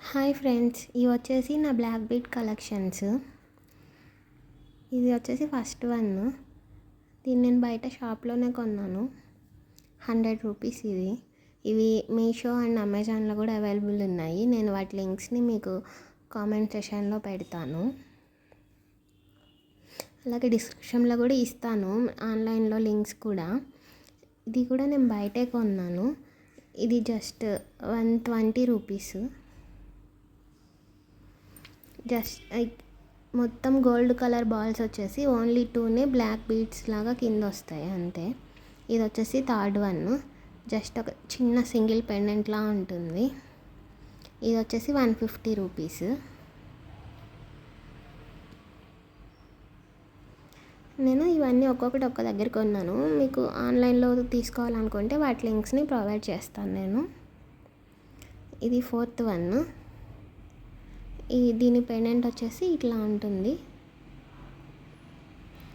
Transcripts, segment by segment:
Hi friends, ఇవి వచ్చేసి నా బ్లాక్ బీట్ కలెక్షన్స్. ఇది వచ్చేసి ఫస్ట్ వన్. దీన్ని నేను బయట షాప్లోనే కొన్నాను. 100 రూపీస్ ఇది. ఇవి మీషో అండ్ అమెజాన్లో కూడా అవైలబుల్ ఉన్నాయి. నేను వాటి లింక్స్ని మీకు కామెంట్ సెషన్లో పెడతాను, అలాగే డిస్క్రిప్షన్లో కూడా ఇస్తాను, ఆన్లైన్లో లింక్స్ కూడా. ఇది కూడా నేను బయటే కొన్నాను. ఇది జస్ట్ 120 రూపీస్. జస్ట్ మొత్తం గోల్డ్ కలర్ బాల్స్ వచ్చేసి ఓన్లీ 2నే బ్లాక్ బీడ్స్ లాగా కింద వస్తాయి అంతే. ఇది వచ్చేసి థర్డ్ వన్. జస్ట్ ఒక చిన్న సింగిల్ పెండెంట్లా ఉంటుంది. ఇది వచ్చేసి 150 రూపీస్. నేను ఇవన్నీ ఒక్కొక్కటి ఒక్క దగ్గర కొన్నాను. మీకు ఆన్లైన్లో తీసుకోవాలనుకుంటే వాటి లింక్స్ని ప్రొవైడ్ చేస్తాను నేను. ఇది ఫోర్త్ వన్. దీని పెండెంట్ వచ్చేసి ఇట్లా ఉంటుంది,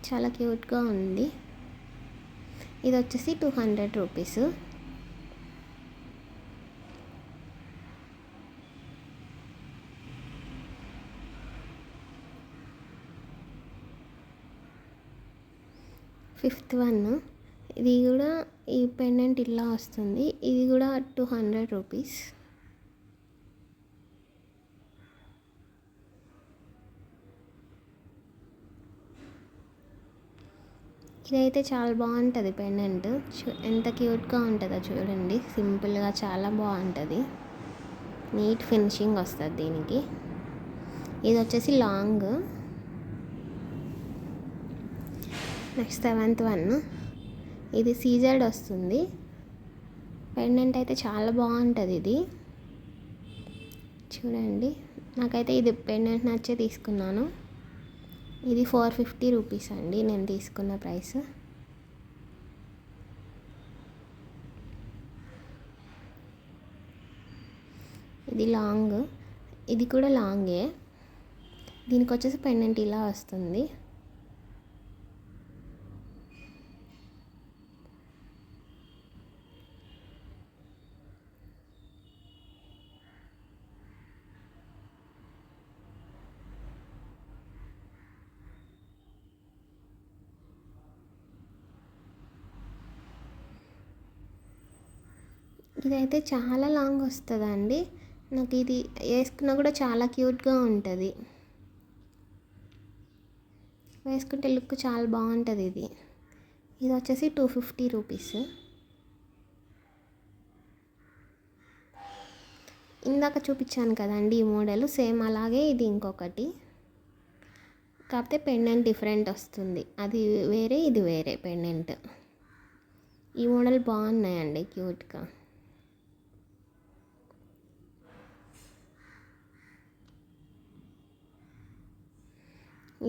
చాలా క్యూట్గా ఉంది. ఇది వచ్చేసి 200 రూపీస్. Fifth one. ఇది కూడా ఈ పెండెంట్ ఇలా వస్తుంది. ఇది కూడా 200 రూపీస్. ఇదైతే చాలా బాగుంటుంది పెండెంట్. ఎంత క్యూట్గా ఉంటుందో చూడండి. సింపుల్గా చాలా బాగుంటుంది. నీట్ ఫినిషింగ్ వస్తుంది దీనికి. ఇది వచ్చేసి లాంగ్. Next 7th one. ఇది సీజర్డ్ వస్తుంది. పెండెంట్ అయితే చాలా బాగుంటుంది ఇది. చూడండి, నాకైతే ఇది పెండెంట్ నచ్చే తీసుకున్నాను. ఇది 450 రూపీస్ అండి నేను తీసుకున్న ప్రైస్. ఇది లాంగ్. ఇది కూడా లాంగే. దీనికి వచ్చేసి పెండెంట్ ఇలా వస్తుంది. ఇదైతే చాలా లాంగ్ వస్తుందండి. నాకు ఇది వేసుకున్నా కూడా చాలా క్యూట్గా ఉంటుంది. వేసుకుంటే లుక్ చాలా బాగుంటుంది ఇది. ఇది వచ్చేసి 250 రూపీస్. ఇందాక చూపించాను కదండి ఈ మోడల్, సేమ్ అలాగే ఇది ఇంకొకటి, కాకపోతే పెండెంట్ డిఫరెంట్ వస్తుంది. అది వేరే, ఇది వేరే పెండెంట్. ఈ మోడల్ బాగున్నాయండి క్యూట్గా.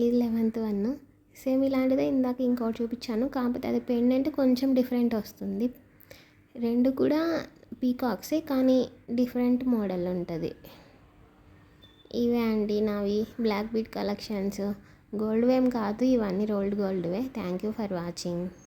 ఇది 11th వన్. సేమ్ ఇలాంటిదే ఇందాక ఇంకోటి చూపించాను, కాకపోతే అది పెండెంట్ కొంచెం డిఫరెంట్ వస్తుంది. రెండు కూడా పీకాక్సే, కానీ డిఫరెంట్ మోడల్ ఉంటుంది. ఇవే అండి నావి బ్లాక్ బీట్ కలెక్షన్స్. గోల్డ్ వేమ్ కాదు, ఇవన్నీ రోల్డ్ గోల్డ్వే. Thank you for watching.